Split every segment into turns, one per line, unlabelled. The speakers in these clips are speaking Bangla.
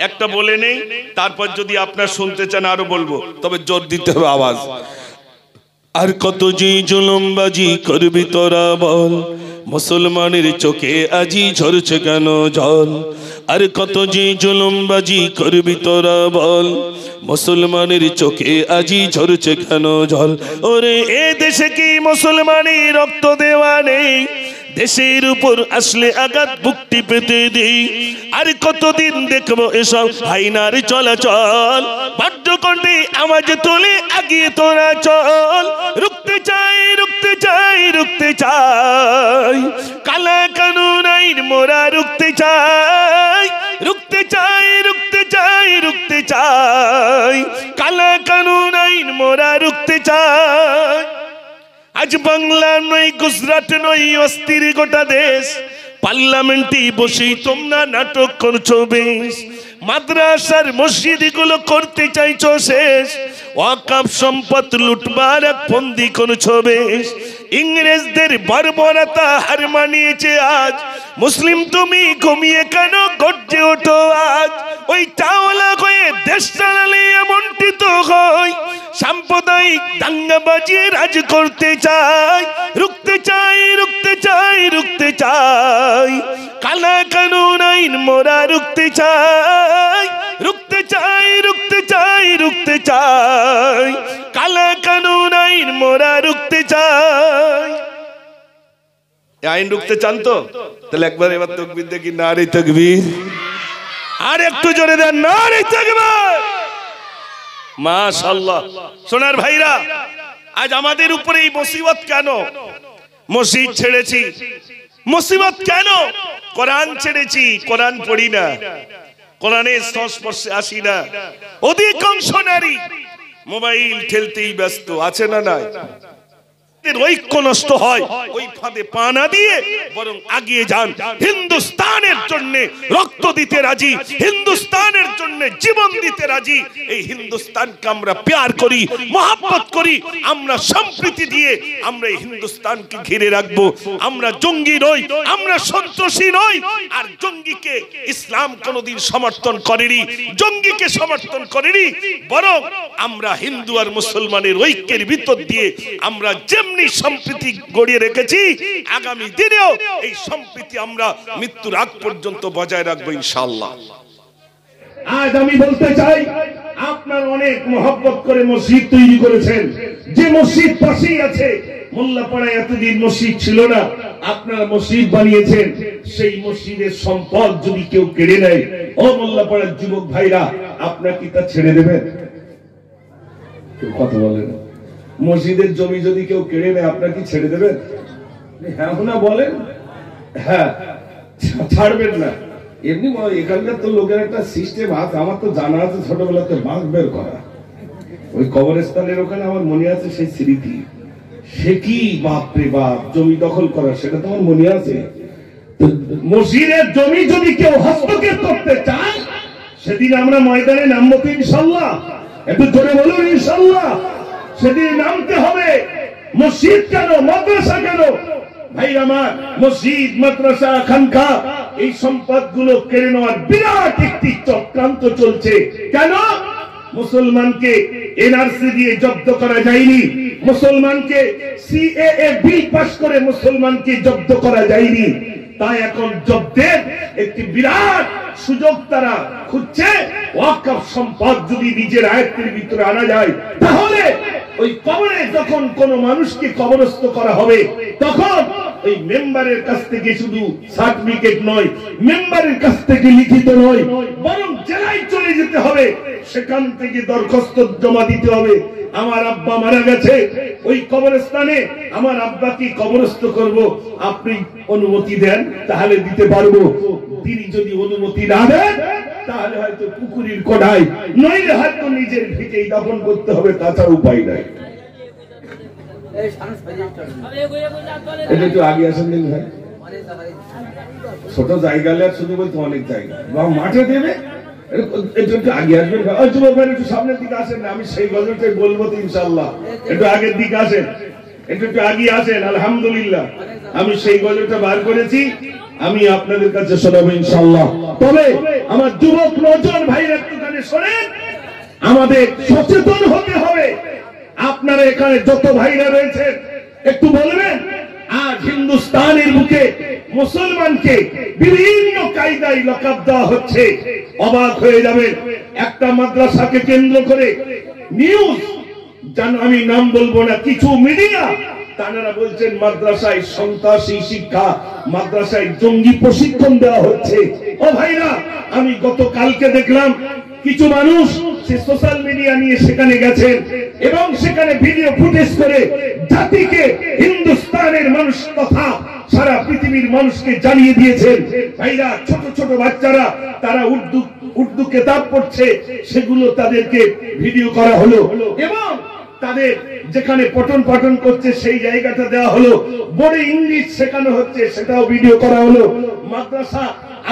একটা বলে নেই, তারপর যদি আপনার শুনতে চান আরো বলবো, তবে জোর দিতে হবে আওয়াজ। আর কত যে জুলুমবাজি করবি তোরা বল, মুসলমানের চোখে আজি ঝরছে কেন জল। আর কত যে জুলুমবাজি করবি তোরা বল, মুসলমানের চোখে আজি ঝরছে কেন জল। ওরে এ দেশে কি মুসলমানের রক্ত দেওয়া নেই, দেশের উপর আসলে আঘাত বুকটি পেতে দেই। আর কতদিন দেখবো এসব হাইনার চলাচল, বাদ্যকণ্ঠে আওয়াজ তোলে আগিয়ে তোরা চল। রুখতে চাই রুখতে চাই রুখতে চাই, কালা কানুন আইন মোরা রুখতে চাই। রুখতে চাই রুখতে চাই রুখতে চাই, কালা কানুন আইন মোরা রুখতে চাই। আজ বাংলা নয় গুজরাট নয় অস্থির গোটা দেশ, পার্লামেন্টে বসেই তোমরা নাটক করছো বেশ। মাদ্রাসার মসজিদ গুলো করতে চাইছো শেষ, ওয়াকফ সম্পদ লুটবার এক ফন্দি করছো বেশ। ইংরেজদের বর্বরতা হার মানিয়েছে আজ, মুসলিম তুমি ঘুমিয়ে কেন গর্জে ওঠো আজ। ওই চাওলা হয়ে দেশ চালালে এমনটি তো হয়, সাম্প্রদায়িক দাঙ্গাবাজি রাজ করতে চাই। রুখতে চাই রুখতে চাই রুখতে চাই, কালা কানুন আইন মোরা রুখতে চাই। রুখতে চাই রুখতে চাই রুখতে চাই, কালা কানুন আইন মোরা রুখতে চাই। আইন রুখতে চান তো? তাহলে একবার এবার তাকবীর দেখি, নারে তাকবীর। আর একটু জোরে দেন, নারে তাকবীর। মাশাআল্লাহ। সোনার ভাইরা, আজ আমাদের উপরে এই মুসিবত কেন? মসজিদ ছেড়েছি, মুসিবত কেন? কোরআন ছেড়েছি, কোরআন পড়ি না, কোরআনের সংস্পর্শে আসি না। অধিকাংশ নারী মোবাইল ঠেলতেই ব্যস্ত, আছে না নাই? ঐক্য নষ্ট হয়, ওই ফাঁদে পা না দিয়ে বরং আগিয়ে যান। হিন্দুস্তানের জন্য রক্ত দিতে রাজি, হিন্দুস্তানের জন্য জীবন দিতে রাজি। এই হিন্দুস্তানকে আমরা প্যার করি, মহব্বত করি, আমরা সম্প্রীতি দিয়ে আমরা এই হিন্দুস্তানকে ঘিরে রাখবো। আমরা জঙ্গি নই, আমরা সন্ত্রাসী নই। আর জঙ্গিকে ইসলাম কোনোদিন সমর্থন করেনি, জঙ্গিকে সমর্থন করেনি। বরং আমরা হিন্দু আর মুসলমানের ঐক্যের ভিতর দিয়ে আমরা সম্প্রীতি গড়িয়ে রেখেছি, আগামী দিনেও এই সম্প্রীতি আমরা মৃত্যুর আগ পর্যন্ত বজায় রাখবো ইনশাআল্লাহ।
আজ আমি বলতে চাই, আপনার অনেক মহব্বত করে মসজিদ তৈরি করেছেন, যে মসজিদ পাশেই আছে। মোল্লাপাড়ায় এতদিন মসজিদ ছিল না, আপনারা মসজিদ বানিয়েছেন। সেই মসজিদের সম্পদ যদি কেউ কেড়ে নেয়, ও মোল্লাপাড়ার যুবক ভাইরা, আপনার কি তা ছেড়ে দেবেন? কথা বলেন। মসজিদের জমি যদি কেউ কেড়ে নেয়, আপনার কি ছেড়ে দেবেন? হ্যাঁ না বলেন? হ্যাঁ, ছাড়বেন না। এমনি এখানকার তো লোকের একটা সিস্টেম আছে, আমার তো জানা আছে ছোটবেলাতে বাঁক বের করা। ওই কবরস্থানের ওখানে আমার মনে আছে সেই স্মৃতি। সে কি বাপরে বাপ, জমি দখল করা, সেটা তো আমার মনে আছে। মসজিদের জমি যদি কেউ হস্তক্ষেপ করতে চায়, সেদিন আমরা ময়দানে নামবো তো ইনশাআল্লাহ। একটু জোরে বলুন ইনশাআল্লাহ। সেদিন নামতে হবে। মসজিদ কেন, মাদ্রাসা কেন? ভাই আমার, মসজিদ, মাদ্রাসা, খানকা, এই সম্পদগুলো কেড়ে নেওয়ার বিরাট একটি চক্রান্ত চলছে। কেন? মুসলমানকে এনআরসি দিয়ে জব্দ করা যায়নি, মুসলমানকে সিএএ বিল পাস করে মুসলমানকে জব্দ করা যায়নি। তাই এখন জব্দের একটি বিরাট সুযোগ তারা খুঁজছে। ওয়াকফ সম্পদ যদি নিজের আয়ত্তের ভিতরে আনা যায়, তাহলে ওই কবরে যখন কোন মানুষকে কবরস্থ করা হবে, তখন ওই মেম্বারের কাছ থেকে শুধু সার্টিফিকেট নয়, মেম্বারের কাছ থেকে লিখিত নয়, বরং জেলায় চলে যেতে হবে, সেখান থেকে দরখাস্ত জমা দিতে হবে। আমার আব্বা মারা গেছে, ওই কবরস্থানে আমার আব্বাকে কবরস্থ করব, আপনি অনুমতি দেন, তাহলে দিতে পারবো। তিনি যদি অনুমতি না দেন, তাহলে হয়তো পুকুরের কোড়ায়, নইলে হয়তো নিজের ভিটেই দাফন করতে হবে, তাছাড়া উপায় নাই। এটা একটু আগে আসেন দিন ভাই, ছোট জায়গা শুধু বলতে অনেক জায়গা মাঠে দেবে, একটু আগে আসবেন। যুবক ভাই একটু সামনের দিকে আসেন, আমি সেই গজলটাই বলবো তো ইনশাআল্লাহ। একটু আগের দিকে আসেন, একটু আগে আসেন। আলহামদুলিল্লাহ, আমি সেই গজলটা বার করেছি। আমি আপনাদের কাছে শোনাবো ইনশাআল্লাহ। তবে আমার যুবক নজর ভাইরা একটুখানি শোনেন, আমাদের সচেতন হতে হবে। আপনারা এখানে যত ভাইরা রয়েছেন একটু বলবেন, আজ হিন্দুস্তানের বুকে মুসলমানকে বিভিন্ন কায়দায় লকআপ দেওয়া হচ্ছে। অবাক হয়ে যাবেন, একটা মাদ্রাসাকে কেন্দ্র করে নিউজ, জান আমি নাম বলবো না, কিছু মিডিয়া তারা বলছেন মাদ্রাসায় সন্ত্রাসী শিক্ষা, মাদ্রাসায় জঙ্গি প্রশিক্ষণ দেওয়া হচ্ছে। ও ভাইরা, আমি গতকালকে দেখলাম কিছু মানুষ সে সোশ্যাল মিডিয়া নিয়ে সেখানে গেছেন এবং সেখানে ভিডিও ফুটেজ করে জাতিকে, হিন্দুস্তানের মানুষ তথা সারা পৃথিবীর মানুষকে জানিয়ে দিয়েছেন। ভাইরা, ছোট ছোট বাচ্চারা তারা উর্দু কিতাব পড়ছে, সেগুলো তাদেরকে ভিডিও করা হলো এবং তাদের যেখানে পঠন পাঠন করছে সেই জায়গাটা দেওয়া হলো, বোর্ডে ইংলিশ শেখানো হচ্ছে সেটাও ভিডিও করা হলো। মাদ্রাসা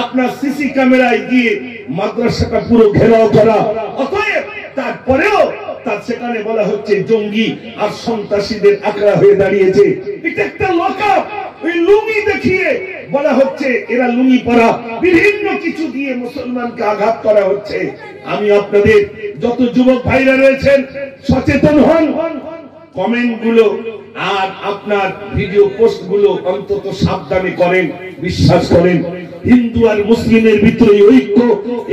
আপনার সিসি ক্যামেরায় দিয়ে মাদ্রাসাটা পুরো ঘেরাও করা, অতএব তারপরেও তার সেখানে বলা হচ্ছে জঙ্গি আর সন্ত্রাসীদের আকড়া হয়ে দাঁড়িয়েছে। এটা একটা লকআপ। ওই লুঙ্গি দেখিয়ে বলা হচ্ছে এরা লুঙ্গি পরা, বিভিন্ন কিছু দিয়ে মুসলমানকে আঘাত করা হচ্ছে। আমি আপনাদের যত যুবক ভাইরা রয়েছেন সচেতন হন, কমেন্ট গুলো আর আপনার ভিডিও পোস্ট গুলো অন্তত সাবধানে করেন। বিশ্বাস করেন, হিন্দু আর মুসলিমের ভিতরে ঐক্য,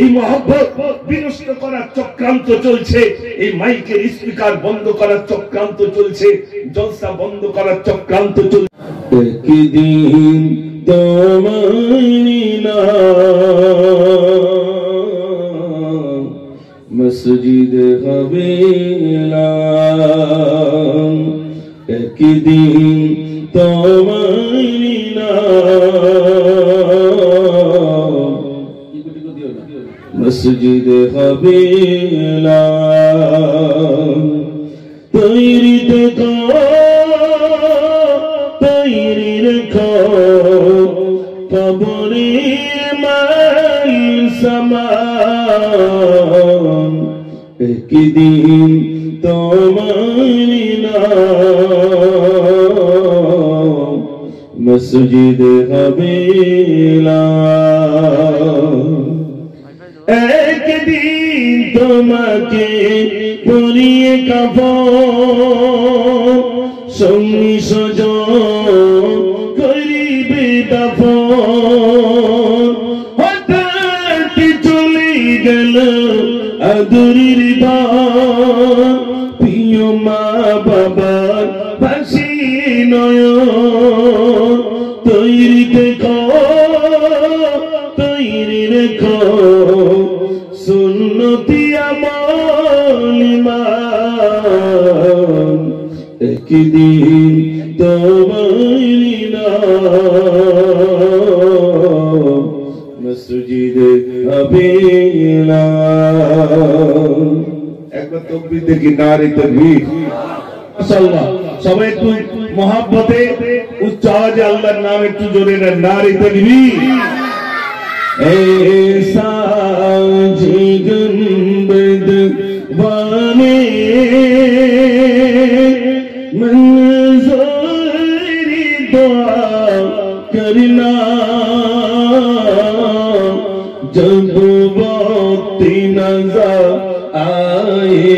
এই মহব্বত বিনষ্ট করার চক্রান্ত চলছে। এই মাইকের স্পিকার বন্ধ করার চক্রান্ত চলছে, জলসা বন্ধ করার চক্রান্ত চলছে।
একদিন তোমারি নাম মসজিদ হবে না, একদিন তোমারি নাম মসজিদ হবে না। তৈরি তো তৈরি রেখো কবরে মাই সমান, একদিন তোমারি নাম মসজিদ হবে না। একদিন তোমাকে পরিয়ে কাফন, সঙ্গী সজন করিবে দাফন। হঠাৎ চলে গেল আদরের ধন, প্রিয় মা বাবার ভাসি নয়ন। তৈরি দেখো তৈরি রেখো সুন্নতি আমল ইমান, একদিন তোমারি নাম মসজিদ হবে না।
একবার তাকবীর দেখি, নারে তাকবীর। মাশাআল্লাহ, সবাই একটু মহব্বতে উচ্চ আওয়াজে আল্লাহর নাম একটু জোরে নেন, নারে তাকবীর।
ऐसा जिगंबद वाले मंजूरी दुआ करना, जब वक्त नजर आए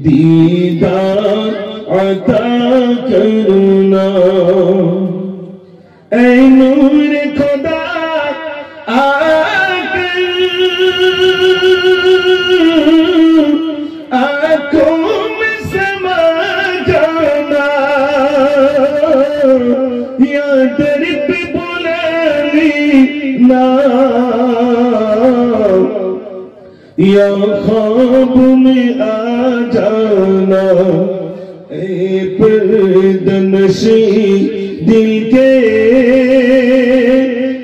दीदार अता करना। ऐ नूर खुदा आकर आँखों में समा जाना, या दर पे बुलानी ना, या ख्वाब में आ जाना। ऐ पर्दनशी दिल के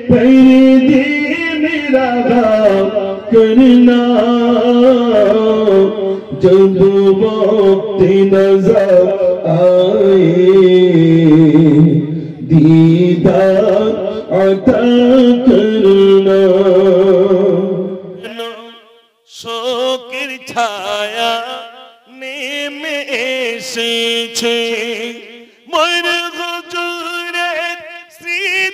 पर्दे मेरा करना, जब वक्त नजर आए दीदार अता करना। শোকের ছায়া নেমে এসেছে, মোর হুজুরের স্মৃতি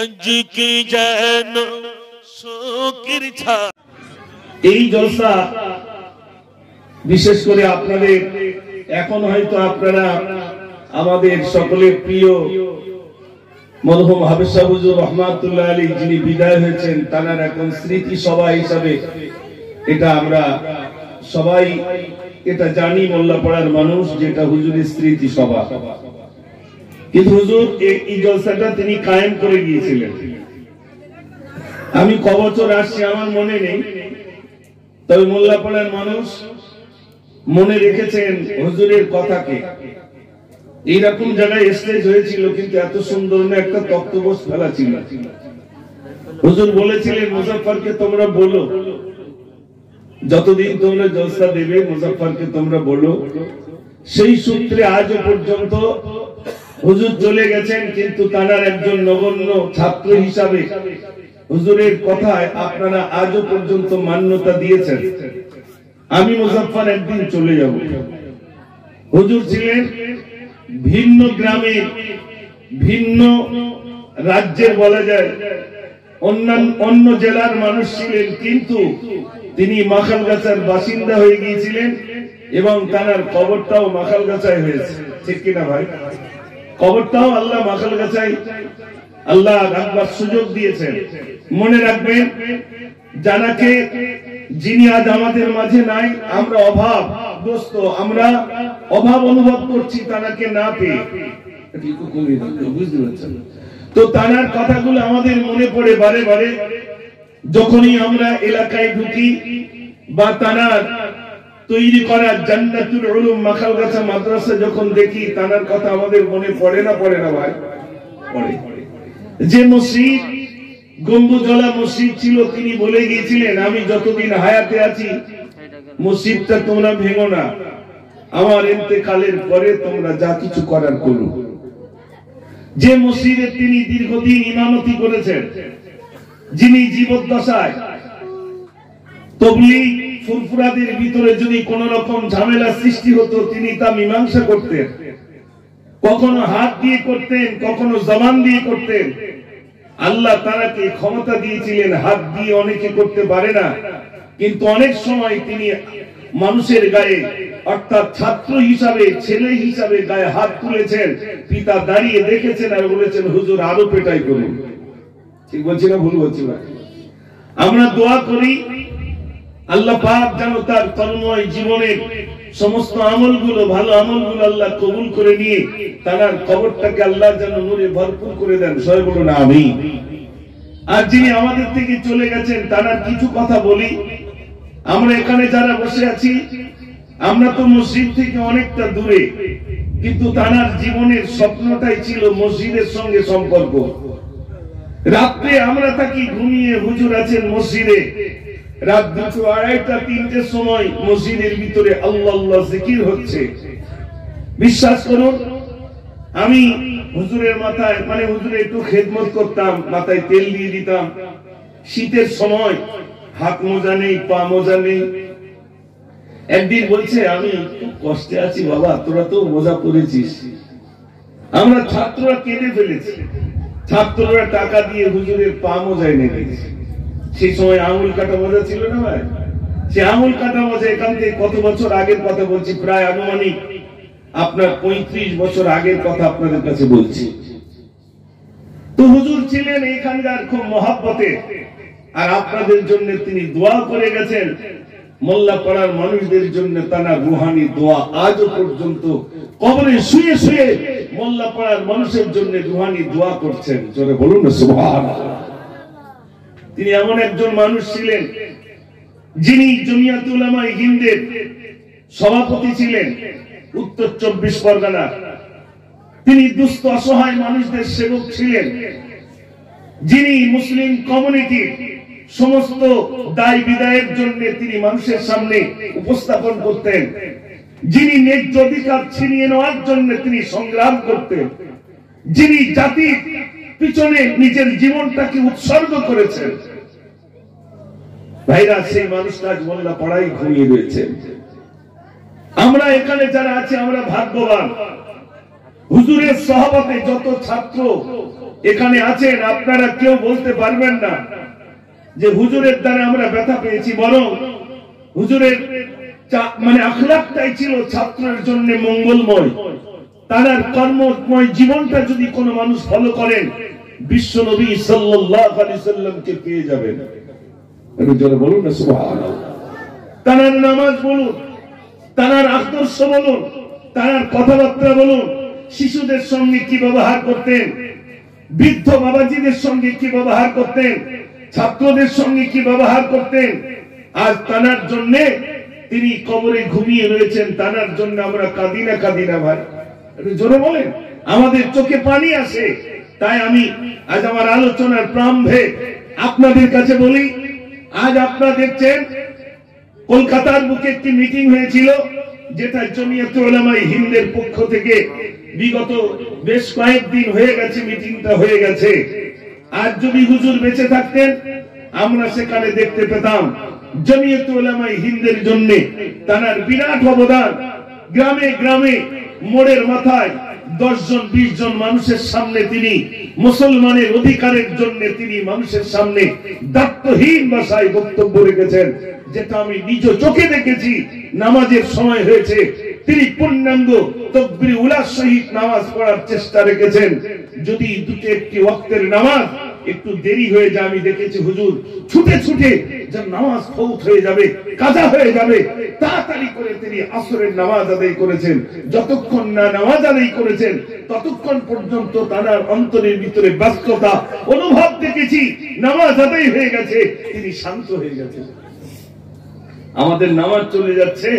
আজকে যেন শোকের ছায়া।
এই জলসা বিশেষ করে আপনাদের এখন হয়তো আপনারা আমাদের সকলের প্রিয় মরহুম হাফেজ সাহেব হুজুর রহমাতুল্লাহ আলাইহি যিনি বিদায় হয়েছেন তার এখন স্মৃতি সভা হিসাবে এটা আমরা সবাই এটা জানি, মোল্লাপাড়ার মানুষ, যেটা হুজুরের স্মৃতি সভা। কিন্তু হুজুর এই জলসাটা তিনি কায়েম করে গিয়েছিলেন। আমি কবছর আসছি আমার মনে নেই, তবে মোল্লাপাড়ার মানুষ মনে রেখেছেন হুজুরের কথাকে। এইরকম জায়গায় স্টেজ হয়েছিল, কিন্তু এত সুন্দর না একটা তক্তপোষ ফেলা ছিল। হুজুর বলেছিলেন মুজাফফরকে তোমরা বলো, যতদিন তোমরা জলসা দেবে মুজাফফরকে তোমরা বলো। সেই সূত্রে আজও পর্যন্ত হুজুর চলে গেছেন, কিন্তু তার একজন নগণ্য ছাত্র হিসাবে হুজুরের কথায় আপনারা আজও পর্যন্ত মান্যতা দিয়েছেন। আমি মুজাফফর একদিন চলে যাব। হুজুর ছিলেন ভিন্ন গ্রামে, ভিন্ন রাজ্যের বলা যায়, অন্য জেলার মানুষ ছিলেন, কিন্তু তিনি মাখালগাছার বাসিন্দা হয়ে গিয়েছিলেন এবং তার কবরটাও মাখালগাছায় হয়েছে। ঠিক কিনা ভাই? কবরটাও আল্লাহ মাখালগাছায় আল্লাহ রাখবার সুযোগ দিয়েছেন। মনে রাখবেন, জানাকে যিনি আজ আমাদের মাঝে নাই, আমরা অভাবগ্রস্ত, আমরা অভাব অনুভব করছি তাকে না পেয়ে। বুঝতে পারছেন তো? তার কথাগুলো আমাদের মনে পড়ে বারে বারে, যখনই আমরা এলাকায় ঢুকি বা তার তৈরি করা জান্নাতুল উলুম মাখালগাছা মাদ্রাসা যখন দেখি, তার কথা আমাদের মনে পড়ে না? পড়ে না ভাই? পড়ে। যে মসজিদ গম্বুজওয়ালা মসজিদ ছিল, তিনি বলে গিয়েছিলেন আমি যতদিন হায়াতে আছি মসজিদটা তোমরা ভেঙো না, আমার ইন্তেকালের পরে তোমরা যা কিছু করার করো। যে মসজিদে তিনি দীর্ঘদিন ইমামতি করেছেন, যিনি জীবদ্দশায় তাবলীগ ফুরফুরাদের ভিতরে যদি কোন রকম ঝামেলা সৃষ্টি হতো, তিনি তা মীমাংসা করতেন। কখনো হাত দিয়ে করতেন, কখনো জবান দিয়ে করতেন। আল্লাহ তাকে ক্ষমতা দিয়েছিলেন, হাত দিয়ে অনেকে করতে পারে না, কিন্তু অনেক সময় তিনি মানুষের গায়ে, অর্থাৎ ছাত্র হিসাবে, ছেলে হিসাবে গায়ে হাত তুলেছেন। পিতা দাঁড়িয়ে দেখেছেন আর বলেছেন হুজুর আরো পেটাই করুন। ঠিক বলছি না? ভুল বলছি না? আমরা দোয়া করি আল্লাহ পাক যেন তার কর্মময় জীবনের সমস্ত আমলগুলো, ভালো আমলগুলো আল্লাহ কবুল করে নিয়ে তার কবরটাকে আল্লাহ যেন নূরে ভরপুর করে দেন। সবাই বলুন আমিন। আর যিনি আমাদের থেকে চলে গেছেন তার কিছু কথা বলি। আমরা এখানে যারা বসে আছি, আমরা তো মসজিদ থেকে অনেকটা দূরে, কিন্তু তার জীবনের স্বপ্নটাই ছিল মসজিদের সঙ্গে সম্পর্ক। রাত্রে আমরা থাকি ঘুমিয়ে, হুজুর আছেন মসজিদে। রাত 2টো, 2:30, 3টের সময় মসজিদের ভিতরে আল্লাহ আল্লাহ জিকির হচ্ছে। বিশ্বাস করুন, আমি হুজুরের মাথায়, মানে হুজুরে একটু খেদমত করতাম, মাথায় তেল দিয়ে দিতাম। শীতের সময় হাত মোজা নেই, পা মোজা নেই। একদিন বলছে আমি খুব কষ্টে আছি বাবা, তোরা তো মোজা পরেছিস। আমরা ছাত্ররা কেঁদে ফেলেছি। ছাত্ররা টাকা দিয়ে হুজুরের পা মোজা এনে দিয়েছে। সেই সময় আঙুল কাটা মোজা ছিল না ভাই? সে আঙুল কাটা মোজা এখান থেকে কত বছর আগের কথা বলছি, প্রায় আনুমানিক আপনার 35 বছর আগের কথা আপনাদের কাছে বলছি। তো হুজুর ছিলেন এখানকার খুব মহব্বতে, আর আপনাদের জন্য তিনি দোয়া করে গেছেন। মোল্লাপাড়ার মানুষদের জন্য তার রুহানি দোয়া আজও পর্যন্ত কবরে শুয়ে শুয়ে মোল্লাপাড়ার মানুষের জন্য রুহানি দোয়া করছেন। জোরে বলুন না সুবহানাল্লাহ। তিনি এমন একজন মানুষ ছিলেন যিনি জমিয়াতুল উলামায়ে হিন্দের সভাপতি ছিলেন উত্তর 24 পরগনা। তিনি দুস্থ অসহায় মানুষদের সেবক ছিলেন, যিনি মুসলিম কমিউনিটির সমস্ত দায় বিদায়ের জন্য তিনি মানুষের সামনে উপস্থাপন করতেন, যিনি ন্যায্য অধিকার ছিনিয়ে নেওয়ার জন্য তিনি সংগ্রাম করতেন, যিনি জাতির পিছনে নিজের জীবনটাকে উৎসর্গ করেছেন। ভাইরা, সেই মানুষটা আজ মোল্লাপাড়ায় ঘুমিয়ে রয়েছে। আমরা এখানে যারা আছি আমরা ভাগ্যবান। হুজুরের সহবতে যত ছাত্র এখানে আছেন, আপনারা কেউ বলতে পারবেন না যে হুজুরের দ্বারা আমরা ব্যথা পেয়েছি, বরং হুজুরের মানে আখলাকটাই ছিল ছাত্রের জন্য মঙ্গলময়। তার কর্মময় জীবনটা যদি কোনো মানুষ ফলো করেন, বিশ্ব নবী সাল্লাল্লাহু আলাইহি সাল্লামকে পেয়ে যাবেন। একটু জোরে বলুন না সুবহানাল্লাহ। তার নামাজ বলুন, তার আদর্শ বলুন, তার কথাবার্তা বলুন, শিশুদের সঙ্গে কি ব্যবহার করতেন, বৃদ্ধ বাবাজিদের সঙ্গে কি ব্যবহার করতেন, ছাত্রদের সঙ্গে কি ব্যবহার করতেন। আজ তানার জন্য তিনি কবরে ঘুমিয়ে রয়েছেন, তানার জন্য আমরা কাঁদি না ভাই? একটু জোরে বলেন। আমাদের চোখে পানি আসে। তাই আমি আজ আমার আলোচনার প্রারম্ভে আপনাদের কাছে বলি, আজ আপনারা দেখছেন কলকাতার বুকে একটি মিটিং হয়েছিল, যেটা জমিয়তে উলামায়ে হিন্দের পক্ষ থেকে বিগত বেশ কয়েকদিন হয়ে গেছে, মিটিংটা হয়ে গেছে। আজ যদি হুজুর বেঁচে থাকতেন, আমরা সেখানে দেখতে পেতাম জমিয়তে উলামায়ে হিন্দের জন্য তার বিরাট অবদান। গ্রামে গ্রামে মোড়ের মাথায় 10 জন 20 জন মানুষের সামনে তিনি মুসলমানের অধিকারের জন্য তিনি মানুষের সামনে দায়িত্বহীন ভাষায় বক্তব্য রেখেছেন, যেটা আমি নিজ চোখে দেখেছি। নামাজের সময় হয়েছে, তিনি পূর্ণাঙ্গ তাকবীর উলার সহিত নামাজ পড়ার চেষ্টা রেখেছেন। যদি দুটো একটি ওয়াক্তের নামাজ একটু দেরি হয়ে যায়, আমি দেখেছি হুজুর ছুটে ছুটে যে নামাজ ফৌত হয়ে যাবে, কাজা হয়ে যাবে, তাড়াতাড়ি করে তিনি আসরের নামাজ আদায় করেছেন। যতক্ষণ না নামাজ আদায় করেছেন, ততক্ষণ পর্যন্ত তার অন্তরের ভিতরে ব্যস্ততা অনুভব দেখেছি। নামাজ আদায় হয়ে গেছে, তিনি শান্ত হয়ে গেছেন। আমাদের নামাজ চলে যাচ্ছে,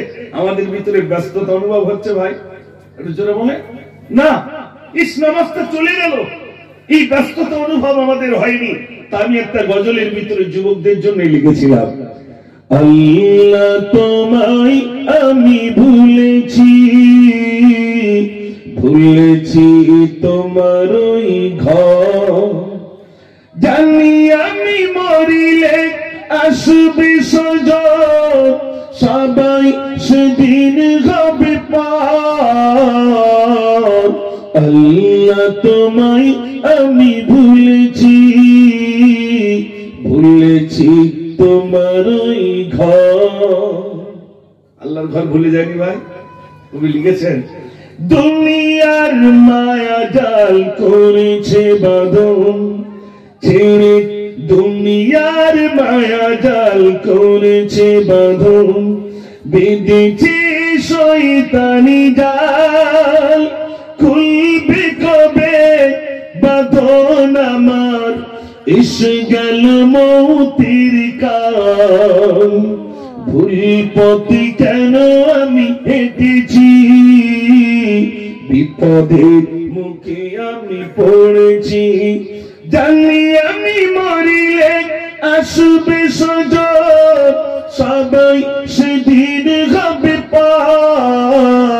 আমাদের ভিতরে ব্যস্ততা অনুভব হচ্ছে ভাই? একটু জোরে বলে না, ইস নামাজটা চলে গেল, এই ব্যস্ততা অনুভব আমাদের হয়নি। তা আমি একটা গজলের ভিতরে যুবকদের জন্য লিখেছিলাম, আল্লাহ তোমায় আমি ভুলেছি, ভুলেছি তোমার ওই ঘর, জানি আমি মরিলে আসবে সজল, সবাই সেদিন হবে পার। আল্লাহ তোমায় আমি ভুলেছি, ভুলেছি তোমার ওই ঘর। আল্লাহর ঘর ভুলে যায়নি ভাই? কবি লিখেছেন, দুনিয়ার মায়া জাল করেছে বাঁধন, ছেড়ে দুনিয়ার মায়া জাল করেছে বাঁধন, বেঁধেছে শয়তানি জাল, খুলবে কবে বাঁধন আমার, এসে গেল মৌতির কাল। ভুল পথে কেন আমি হেঁটেছি, বিপদের মুখে আমি পড়েছি, জানি আমি মরিলে আসবে সজল, সবাই সেদিন হবে পার।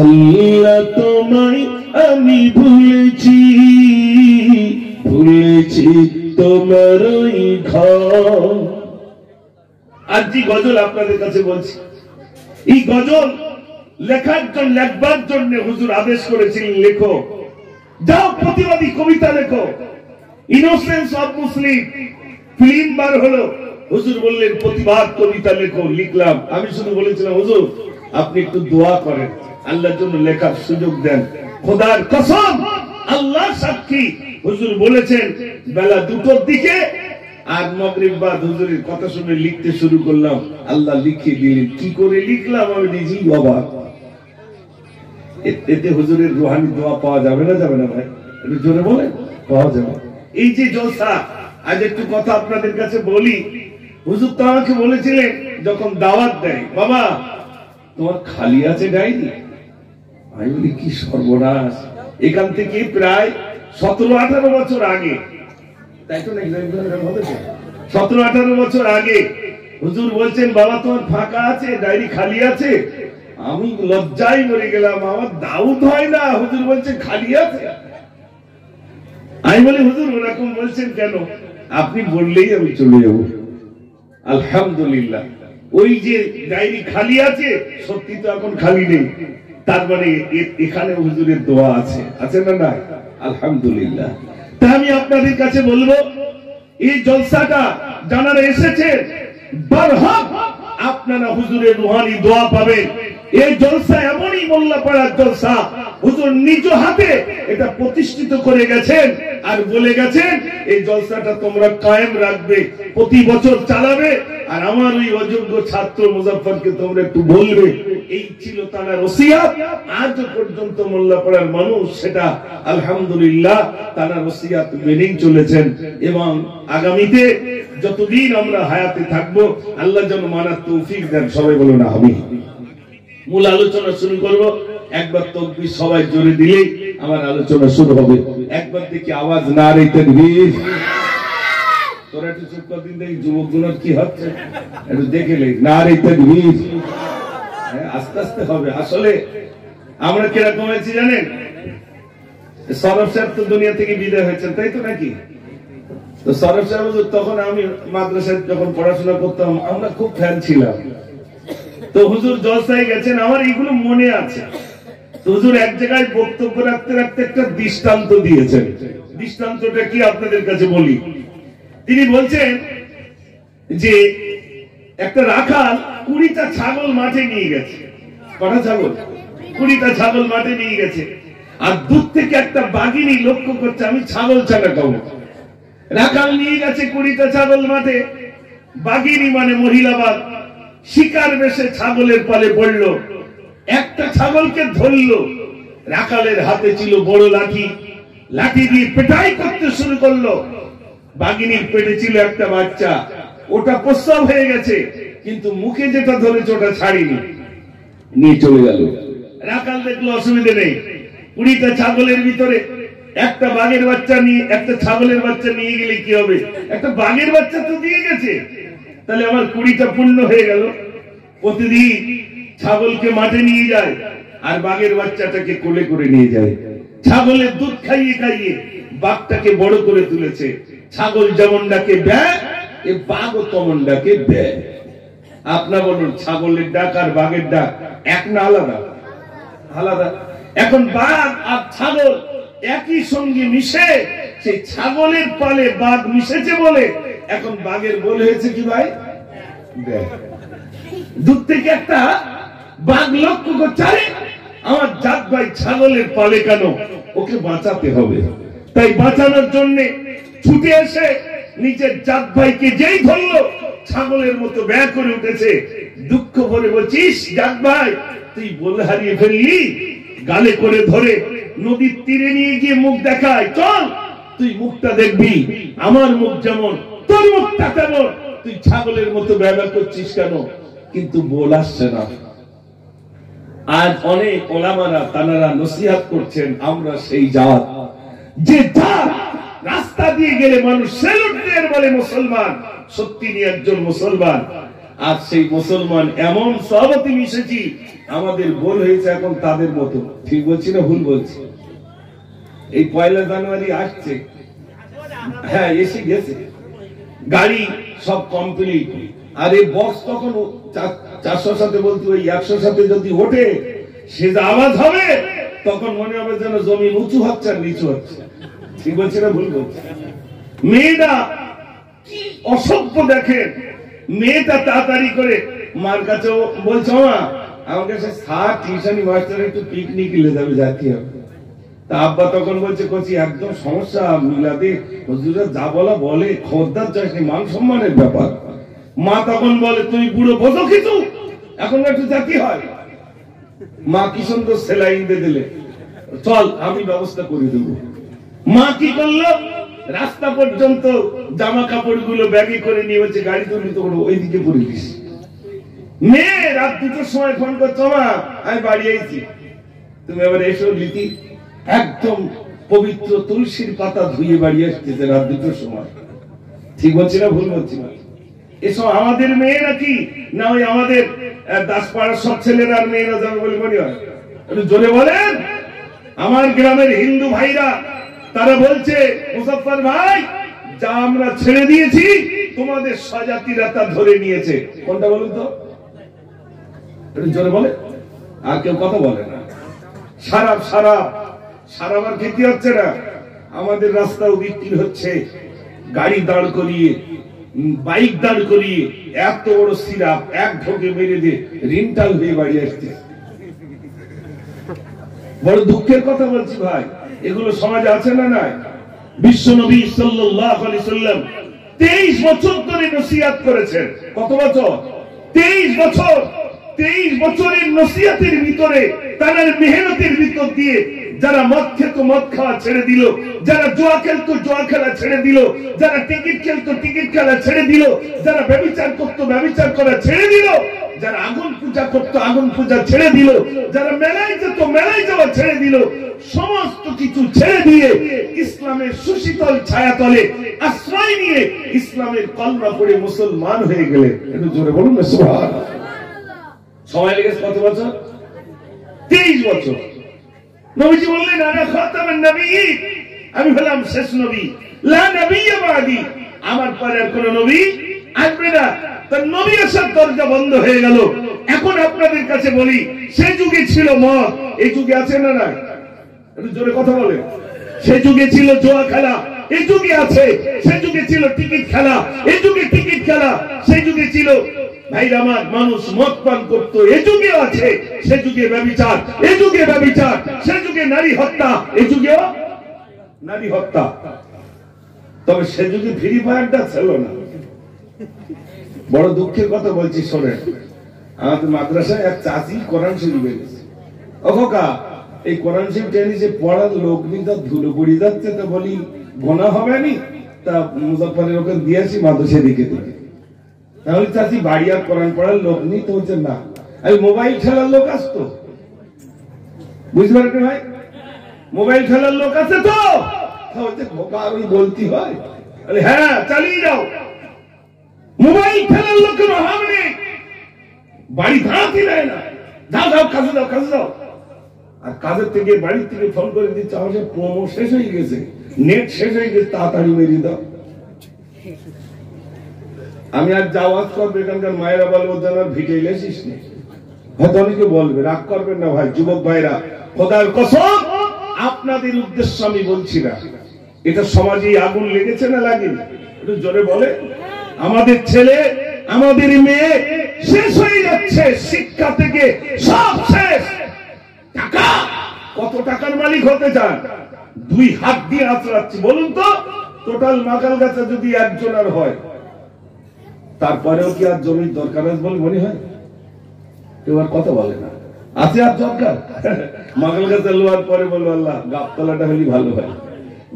আল্লাহ তোমায় আমি ভুলেছি, ভুলেছি তোমার ওই ঘর। আজ যে গজল আপনাদের কাছে বলছি, এই গজল লেখবার জন্য হুজুর আদেশ করেছিলেন, লেখো, যাও প্রতিবাদী কবিতা লেখো। ইনোসেন্স অফ মুসলিম ফিল্ম বার হলো, হুজুর বললেন প্রতিবাদ কবিতা লেখো। লিখলাম। আমি শুধু বলেছিলাম, হুজুর আপনি একটু দোয়া করেন, আল্লাহর জন্য লেখার সুযোগ দেন। খোদার কসম, আল্লাহ সাক্ষী, হুজুর বলেছেন বেলা 2টোর দিকে, আর মাগরিব বাদ হুজুরের কথা শুনে লিখতে শুরু করলাম। আল্লাহ লিখে দিলেন। কি করে লিখলাম আমি নিজেই অবাক। এতে হুজুরের রুহানি দোয়া পাওয়া যাবে না? যাবে না ভাই? একটু জোরে বলেন, পাওয়া যাবে। এই যে জলসা, আজ একটু কথা আপনাদের কাছে বলি। হুজুর তো আমাকে বলেছিলেন যখন দাওয়াত দেয়, বাবা তোমার খালি আছে ডায়েরি? আমি বলি কি সর্বনাশ। এখান থেকে প্রায় 17-18 বছর আগে, তাই তো নাকি 17-18 বছর আগে হুজুর বলছেন, বাবা তোমার ফাঁকা আছে, ডায়েরি খালি আছে? আমি লজ্জায় মরে গেলাম, আমার দাউদ হয় না, হুজুর বলছেন খালি আছে। আমি বলি হুজুর ওরকম বলছেন কেন? আপনি বললেই আমি চলে যাব। আলহামদুলিল্লাহ, ওই যে ডায়েরি খালি আছে, সত্যি তো এখন খালি নেই, তার মানে এখানে হুজুরের দোয়া আছে, আছে না? না, আলহামদুলিল্লাহ। তা আমি আপনাদের কাছে বলবো, এই জলসাটা যারা এসেছেন বারহাক আপনারা হুজুরের রুহানি দোয়া পাবেন। এই জলসা এমনই মোল্লাপাড়ার জলসা, হুজুর নিজ হাতে এটা প্রতিষ্ঠিত করে গেছেন আর বলে গেছেন এই জলসাটা তোমরা কায়েম রাখবে, প্রতি বছর চালাবে, আর আমার ওই অযোগ্য ছাত্র মুজাফফরকে তোমরা একটু বলবে। এই ছিল তার ওসিয়াত। আজ পর্যন্ত মোল্লাপাড়ার মানুষ সেটা আলহামদুলিল্লাহ তার ওসিয়াত মেনেই চলেছেন, এবং আগামীতে যতদিন আমরা হায়াতে থাকবো আল্লাহ যেন মানার তৌফিক দেন। সবাই বলুন আমিন। মূল আলোচনা শুরু করব। একবার তাকবীর সবাই জোরে দিলেই আমার আলোচনা শুরু হবে। একবার দেখি আওয়াজ নারে তাকবীর। তোরা একটু চুপ করে দিন, দেখি যুবকগুলোর কি হচ্ছে একটু দেখে লে। নারে তাকবীর। আস্তে আস্তে হবে। আসলে আমরা কিরকম হয়েছি জানেন, সরফ সাহেব তো দুনিয়া থেকে বিদায় হয়েছেন, তাই তো নাকি? তো সরফ সাহেব তখন আমি মাদ্রাসায় যখন পড়াশোনা করতাম আমরা খুব ফ্যান ছিলাম। তো হুজুর জলসায় গেছেন, আমার এইগুলো মনে আছে। তো হুজুর এক জায়গায় বক্তব্য রাখতে রাখতে একটা দৃষ্টান্ত দিয়েছেন। দৃষ্টান্তটা কি আপনাদের কাছে বলি। তিনি বলছেন যে একটা রাখাল 20টা ছাগল মাঠে নিয়ে গেছে। কটা ছাগল? 20টা ছাগল মাঠে নিয়ে গেছে। আর দূর থেকে একটা বাঘিনী লক্ষ্য করছে আমি ছাগল ছানা খাবো। রাখাল নিয়ে গেছে 20টা ছাগল মাঠে। বাঘিনী মানে মহিলা বাঘ শিকার বেশে ছাগলের পালে পড়লো, একটা ছাগলকে ধরলো। রাখালের হাতে ছিল বড় লাঠি, লাঠি দিয়ে পেটাই করতে শুরু করলো। বাঘিনীর পেটে ছিল একটা বাচ্চা, ওটা প্রসব হয়ে গেছে, কিন্তু মুখে যেটা ধরেছে ওটা ছাড়িনি, নিয়ে চলে গেল। রাখাল দেখলো অসুবিধা নেই, 20টা ছাগলের ভিতরে একটা বাঘের বাচ্চা নিয়ে, একটা ছাগলের বাচ্চা নিয়ে গেলে কি হবে? একটা বাঘের বাচ্চা তো দিয়ে গেছে, তাহলে আমার 20টা পূর্ণ হয়ে গেল। প্রতিদিন ছাগলকে মাঠে নিয়ে যায় আর বাঘের বাচ্চাটাকে কোলে করে নিয়ে যায়। ছাগলের দুধ খাইয়ে খাইয়ে বাঘটাকে বড় করে তুলেছে। ছাগল যেমন ডাকে ব্যা, এ বাঘও তেমন ডাকে ব্যা। আপনার বলুন ছাগলের ডাক আর বাঘের ডাক এক না আলাদা? আলাদা। এখন বাঘ আর ছাগল একই সঙ্গে মিশে, সেই ছাগলের পালে বাঘ মিশেছে বলে এখন বাঘের বল হয়েছে কি ভাই? দূর থেকে একটা বাঘ লক্ষ্য করছে, আমার জাত ভাই ছাগলের পালে কেন, ওকে বাঁচাতে হবে। তাই বাঁচানোর জন্য ছুটে এসে নিজের জাত ভাইকে যেই ধরলো ছাগলের মতো ব্যয় করে উঠেছে। দুঃখ ভরে বলছিস জাত ভাই তুই বল হারিয়ে ফেললি, গালে করে ধরে নদীর তীরে নিয়ে গিয়ে মুখ দেখায়, চল তুই মুখটা দেখবি, আমার মুখ যেমন তোর মুখটা তেমন, তুই ছাগলের মতো ব্যবহার করছিস কেন? কিন্তু বল আসছে না। আজ অনেক ওলামারা তানারা নসিহত করছেন, আমরা সেই জাত যে জাত রাস্তা দিয়ে গেলে মানুষ সেলুট দিয়ে বলে মুসলমান, সত্যি নিয়ে একজন মুসলমান। আজ সেই মুসলমান এমন সহবতে মিশেছি, আমাদের বল হয়েছে এখন তাদের মতো। ঠিক বলছি না ভুল বলছি? এই 1 জানুয়ারি আসছে, হ্যাঁ এসে গেছে, গাড়ি সব কমপ্লিট, আর এই বক্স তখন 400 সাথে বলতে ওই 100 সাথে যদি ওঠে সে যে আওয়াজ হবে তখন মনে হবে যেন জমিন উঁচু হচ্ছে আর নিচু হচ্ছে। ঠিক বলছি না ভুল বলছি? মেয়েটা কি অসভ্য দেখেন, মেয়েটা তাড়াতাড়ি করে মার কাছে বলছে মা আমার কাছে টিউশনি মাস্টার একটু পিকনিক নিয়ে যাবে, যাতে হবে। তা আব্বা তখন বলছে কচি একদম সমস্যা, মিলাদে হুজুরা যা বলা বলে, খবরদার চাইনি, মান সম্মানের ব্যাপার। মা তখন বলে তুমি বুড়ো বোঝো কিছু, এখন একটু জাতি হয়। মা কি সুন্দর সেলাইন দিয়ে দিলে, চল আমি ব্যবস্থা করে দেব। মা কি করলো, রাস্তা পর্যন্ত জামা কাপড় গুলো ব্যাগে করে নিয়ে বলছে গাড়ি তুলবি তো ওইদিকে পরে দিস। মেয়ে রাত 2টার সময় ফোন করছো মা আমি বাড়ি আইছি, তুমি এবার এসো লিখি। একদম পবিত্র তুলসীর পাতা ধুয়ে বাড়ি আসতেছে রাত 2টার সময়। ঠিক বলছি না ভুল বলছি না? এসব আমাদের মেয়ে নাকি না ওই আমাদের দাসপাড়ার সব ছেলেরা আর মেয়েরা যাবে বলে মনে হয়? একটু জোরে বলেন। আমার গ্রামের হিন্দু ভাইরা তারা বলছে মুজাফফর ভাই যা আমরা ছেড়ে দিয়েছি তোমাদের স্বজাতিরা তা ধরে নিয়েছে। কোনটা বলুন তো? একটু জোরে বলে। আর কেউ কথা বলে না। সারাবার খেতে হচ্ছে না, আমাদের রাস্তাও বিক্রি হচ্ছে, গাড়ি দাঁড় করিয়ে, বাইক দাঁড় করিয়ে এত বড় সিরাপ এক ঢোকে মেরে দিয়ে রিন্টাল হয়ে বাড়ি আসছে। বড় দুঃখের কথা বলছি ভাই, এগুলো সমাজে আছে না নাই? বিশ্ব নবী সাল্লাল্লাহু আলাইহি সাল্লাম 23 বছর ধরে নসিহত করেছেন। কত বছর? 23 বছর। 23 বছরের নসিহতের ভিতরে, তার মেহনতের ভিতর দিয়ে যারা মদ খেত মদ খাওয়া ছেড়ে দিল, যারা জুয়া খেলতো জুয়া খেলা ছেড়ে দিল, যারা টিকিট খেলতো টিকিট খেলা ছেড়ে দিল, যারা ব্যভিচার করতো ব্যভিচার করা ছেড়ে দিল, যারা আগুন পূজা করতো আগুন পূজা ছেড়ে দিল, যারা মেলায় যেত মেলায় যাওয়া ছেড়ে দিল, সমস্ত কিছু ছেড়ে দিয়ে ইসলামের সুশীতল ছায়াতলে আশ্রয় নিয়ে ইসলামের কলমা পড়ে মুসলমান হয়ে গেলে। একটু জোরে বলুন না সুবহানাল্লাহ। সময় লেগেছে কত বছর? 23 বছর। নবীজি বললেন আনা খাতামুন নবিয়্যিন, আমি হলাম শেষ নবী, লা নবিয়্যা বাদি, আমার পরে আর কোন নবী আসবে না। তার নবী আসার দরজা বন্ধ হয়ে গেল। এখন আপনাদের কাছে বলি, সে যুগে ছিল মদ, এই যুগে আছে না নাই? একটু জোরে কথা বলেন। সে যুগে ছিল জুয়া খেলা, এই যুগে আছে। সে যুগে ছিল টিকিট খেলা, এই যুগে টিকিট খেলা। সেই যুগে ছিল ভাইরা আমার মানুষ মদ পান করতো, এই যুগে আছে। সে যুগে ব্যভিচার, এই যুগে ব্যভিচার। সে যুগে নারী হত্যা, এই যুগেও নারী হত্যা। তবে সে যুগে ফ্রি ফায়ারটা ছিল না। বড় দুঃখের কথা বলছি শোনেন। আমাদের মাদ্রাসায় এক চাচি কোরআন শরীফ এনেছে। ও খোকা, এই কোরআন শরীফ টেনিসে পড়ার লোক নেই, তার ধুলো পড়ে যাচ্ছে, তো বলি গোনা হবে নি, তা মুজাফফরের ওখানে দিয়েছি মাদ্রাসায় রেখে দিকে। তাহলে চাচি বাড়ি আর কোরআন পড়ার লোক নেই, তো হচ্ছে না আমি মোবাইল খেলার লোক আসতো। বুঝতে পারবেন ভাই? মোবাইল খেলার লোক আছে তো হচ্ছে খোকা আর ওই বলতে হয়। হ্যাঁ চালিয়ে যাও। মোবাইল খেলার লোকের অভাব নেই, বাড়ি ধাঁতি দেয় না, যাও যাও কাজে যাও কাজে যাও। আর কাজের থেকে বাড়ির থেকে ফোন করে দিচ্ছে আমাদের প্রোমো শেষ হয়ে গেছে, নেট শেষ হয়ে গেছে, তাড়াতাড়ি মেরে দাও। আমি আর যা ওয়াজ করবো এখানকার মায়েরা বলবো যেন ভিটে এসিস নি। হয়তো অনেকে বলবে, রাগ করবেন না ভাই, যুবক ভাইরা, খোদার কসম আপনাদের উদ্দেশ্য আমি বলছি না। এটা সমাজে আগুন লেগেছে না লাগেনি? একটু জোরে বলে। আমাদের ছেলে আমাদের মেয়ে শেষ হয়ে যাচ্ছে, শিক্ষা থেকে সব শেষ। টাকা, কত টাকার মালিক হতে চান? 2 হাত দিয়ে আঁচড়াচ্ছি। বলুন তো, টোটাল মাকাল গাছে যদি একজনের হয়, তারপরেও কি আর জমির দরকার আছে বলে মনে হয়? কেউ আর কথা বলে না। আছে আর দরকার? মাকাল গাছে লোয়ার পরে বলবো আল্লাহ গাবতলাটা হলে ভালো হয়,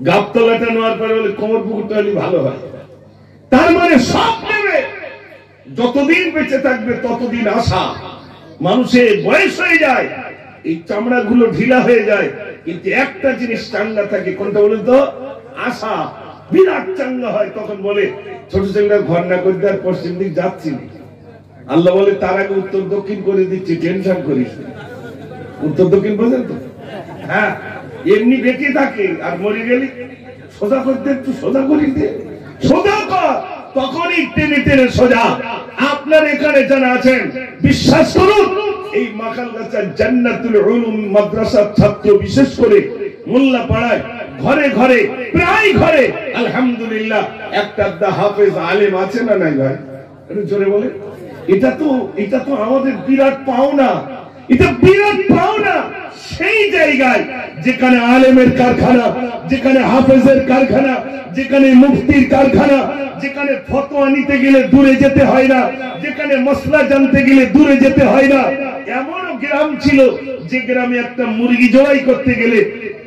গাবতলাটা নেওয়ার পরে বলে কোমর পুকুরটা হলে ভালো হয়। তার মানে সব নেবে, যতদিন বেঁচে থাকবে ততদিন আশা। মানুষের বয়স হয়ে যায়, এই চামড়া গুলো ঢিলা হয়ে যায়, কিন্তু একটা জিনিস চাঙ্গা থাকে, কোনটা বলুন তো? আশা। বিরাট চাঙ্গা হয় তখন বলে ছোট ছেলেটা ঘর না করে দেওয়ার পশ্চিম দিক যাচ্ছি, আল্লাহ বলে তার আগে উত্তর দক্ষিণ করে দিচ্ছি, টেনশন করিস। উত্তর দক্ষিণ বোঝেন তো? হ্যাঁ, এমনি বেঁচে থাকে আর মরে গেলি সোজা করতে একটু সোজা করি দে, সোজা কর, তখনই টেনে টেনে সোজা। আপনার এখানে যারা আছেন বিশ্বাস করুন, এই মাকালগাছা জান্নাতুল উলুম মাদ্রাসার ছাত্র, বিশেষ করে মোল্লা পাড়ায় ঘরে ঘরে প্রায় ঘরে আলহামদুলিল্লাহ একটা হাফেজ আলেম আছে না নাই ভাই? একটু জোরে বলে। এটা তো আমাদের বিরাট পাওনা, এটা বিরাট পাওনা। সেই জায়গায় যেখানে আলেমের কারখানা, যেখানে হাফেজের কারখানা, যেখানে মুফতির কারখানা, যেখানে ফতোয়া নিতে গেলে দূরে যেতে হয় না, যেখানে মসলা জানতে গেলে দূরে যেতে হয় না। এমনও গ্রাম ছিল যে গ্রামে একটা মুরগি জবাই করতে গেলে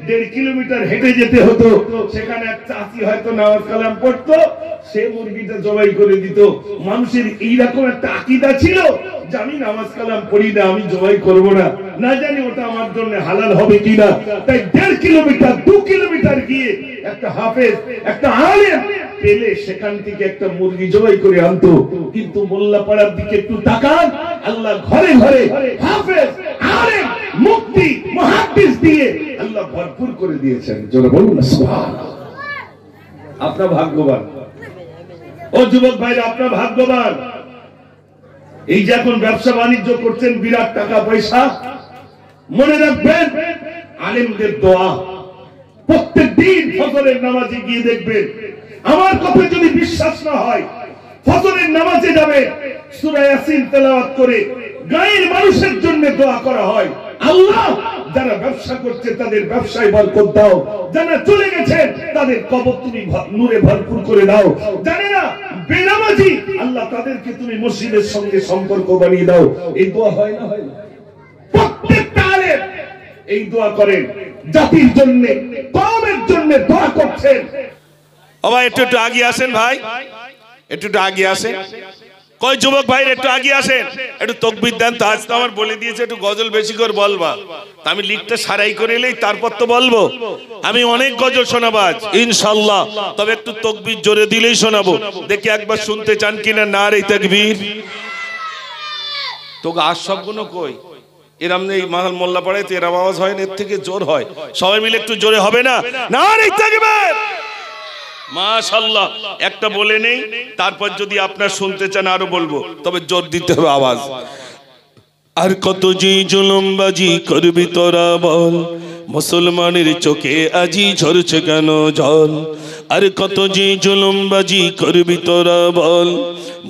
1.5 কিলোমিটার হেঁটে যেতে হতো। সেখানে এক চাচি হয়তো নামাজ কালাম পড়তো, সে মুরগিটা জবাই করে দিত। মানুষের এইরকম একটা আকীদা ছিল যে আমি নামাজ কালাম পড়ি না, আমি জবাই করব না, না জানি ওটা আমার জন্য হালাল হবে কিনা। তাই 1.5 কিলোমিটার 2 কিলোমিটার গিয়ে একটা হাফেজ, একটা আলেম পেলে সেখান থেকে একটা মুরগি জবাই করে আনতো। কিন্তু মোল্লা পাড়ার দিকে একটু তাকান, আল্লাহ ঘরে ঘরে হাফেজ, আলেম, মুফতি, মুহাদ্দিস দিয়ে আল্লাহ ভরপুর করে দিয়েছেন। জোরে বলুন না সুবহানাল্লাহ। আপনার ভাগ্যবান ও যুবক ভাইরা, আপনার ভাগ্যবান। এই যে এখন ব্যবসা বাণিজ্য করছেন, বিরাট টাকা পয়সা, মনে রাখবেন আলেমদের দোয়া। প্রত্যেক দিন ফজর ফজরের নামাজে গিয়ে দেখবেন, আমার কথা যদি বিশ্বাস না হয়, ফজরের নামাজে যাবে, সূরা ইয়াসিন তেলাওয়াত করে গায়ের মানুষের জন্য দোয়া করা হয়, আল্লাহ যারা ব্যবসা করছে তাদের ব্যবসায় বরকত দাও, যারা চলে গেছেন তাদের কবর তুমি নূরে ভরপুর করে দাও, জানে না বেনামাজি আল্লাহ তাদেরকে তুমি মসজিদের সঙ্গে সম্পর্ক বানিয়ে দাও। এই দোয়া হয় না? হয় না? প্রত্যেকটা আলেম এই দোয়া করেন, জাতির জন্য, কওমের জন্য দোয়া করছেন।
ভাই একটু আগে আসেন, ভাই একটু আগে আসেন, কয় যুবক ভাই একটু আগে আসেন, একটু তাকবীর দেন তো। আজ তো আমার বলে দিয়েছে একটু গজল বেশি করে বলবা, আমি লিখতে সারাই করে এলেই তারপর তো বলবো। আমি অনেক গজল শোনাবো আজ ইনশাআল্লাহ, তবে একটু তাকবীর জোরে দিলেই শোনাবো। দেখি একবার শুনতে চান কিনা নারে তাকবীর। তোকে আর সবগুলো কই এরম নেই, মাহাল মোল্লা পড়ে তো এরম আওয়াজ হয় না, এর থেকে জোর হয়। সবাই মিলে একটু জোরে হবে না? নারে তাকবীর, মাশাআল্লাহ। একটা বলে নেই, তারপর যদি আপনার শুনতে চান আরো বলবো, তবে জোর দিতে হবে আওয়াজ। আর কত যে জুলুমবাজি করবি তোরা বল, মুসলমানের চোখে আজি ঝরছে কেন জল। আর কত যে জুলুমবাজি করবি তোরা বল,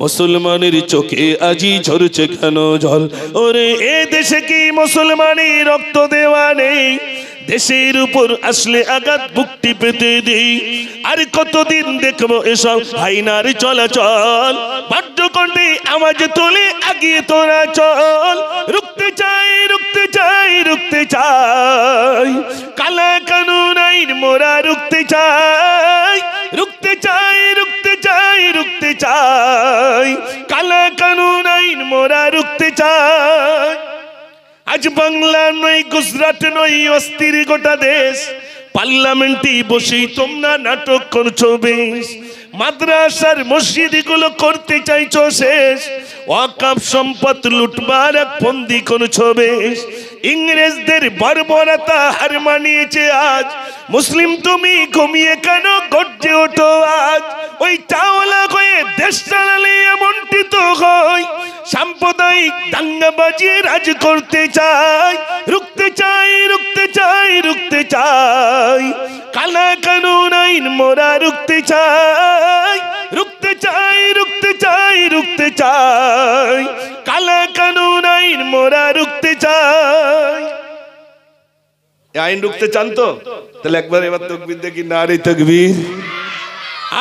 মুসলমানের চোখে আজি ঝরছে কেন জল। ওরে এ দেশে কি মুসলমানের রক্ত দেওয়া নেই, দেশের উপর আসলে আঘাত বুকটি পেতে দিই। আর কতদিন দেখবো এসব হাইনার চলাচল, বাদ্যকণ্ঠে আওয়াজ তোলে আগিয়ে তোরা চল। রুখতে চাই, রুখতে চাই, রুখতে চাই, কালা কানুন আইন মোরা রুখতে চাই। রুখতে চাই, রুখতে চাই, রুখতে চাই, কালা কানুন আইন মোরা রুখতে চাই। আজ বাংলা নয়, গুজরাট নয়, অস্থির গোটা দেশ, পার্লামেন্টে বসেই তোমরা নাটক করছো বেশ। মাদ্রাসার মসজিদ গুলো করতে চাইছো শেষ, ওয়াকফ সম্পদ লুটবার এক ফন্দি করছো বেশ। ইংরেজদের বর্বরতা হার মানিয়েছে আজ, মুসলিম তুমি ঘুমিয়ে কেন গর্জে ওঠো আজ। ওই চাওলা হয়ে দেশ চালালে এমনটি তো হয়, সাম্প্রদায়িক দাঙ্গা বাজিয়ে রাজ করতে চাই। রুখতে চাই, রুখতে চাই, রুখতে চাই, কালা কানুন আইন মোরা রুখতে চাই। রুখতে চাই, রুখতে চাই, রুখতে চাই, কালা কানুন আইন মোরা রুখতে চাই। আইন রুখতে চান তো? তাহলে একবার এবার তাকবীর দেখি, নারে তাকবীর।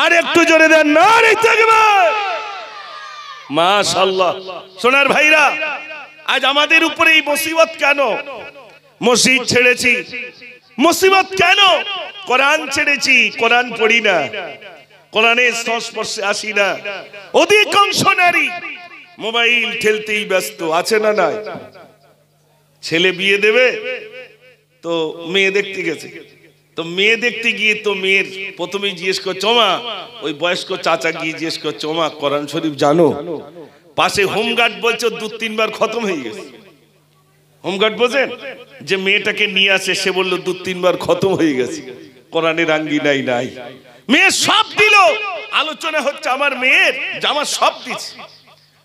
আর একটু জোরে দেন, নারে তাকবীর। মাশাআল্লাহ। সোনার ভাইরা, আজ আমাদের উপরে এই মুসিবত কেন? মসজিদ ছেড়েছি, মুসিবত কেন? কোরআন ছেড়েছি, কোরআন পড়ি না, কোরআনের সংস্পর্শে আসি না। অধিকাংশ নারী মোবাইল ঠেলতেই ব্যস্ত, আছে না নাই? ছেলে বিয়ে দেবে তো মেয়ে দেখতে গেছে, তো মেয়ে দেখতে গিয়ে তো মেয়ের প্রথমেই জিজ্ঞেস করছে, মা ওই বয়স্ক চাচা গিয়ে জিজ্ঞেস করছে, মা কোরআন শরীফ জানো? পাশে হোমগার্ড বলছে 2-3 বার খতম হয়ে গেছে। হোমগার্ড বোঝেন, যে মেয়েটাকে নিয়ে আসে, সে বললো 2-3 বার খতম হয়ে গেছে, কোরআনের আঙ্গিনাই নাই। মেয়ে সব দিল, আলোচনা হচ্ছে আমার মেয়ের জামা সব দিচ্ছে,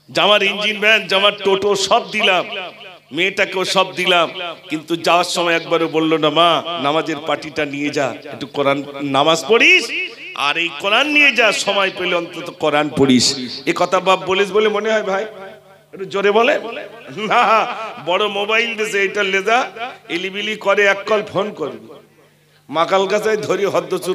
জামার ইঞ্জিন ভ্যান, জামার টোটো সব দিলাম, মেয়েটাকেও সব দিলাম, কিন্তু যাওয়ার সময় একবারও বললো না, মা নামাজের পাটিটা নিয়ে যা, একটু কোরআন নামাজ পড়িস, আর এই কোরআন নিয়ে যা, সময় পেলে অন্তত কোরআন পড়িস। এ কথা বাপ বলিস বলে মনে হয়? ভাই একটু জোরে বলে না, বড় মোবাইল দিয়েছে, এটা লেজা এলিবিলি করে, এক কল ফোন করবি, মাকাল গাছায় ধরি হদ্দ চুর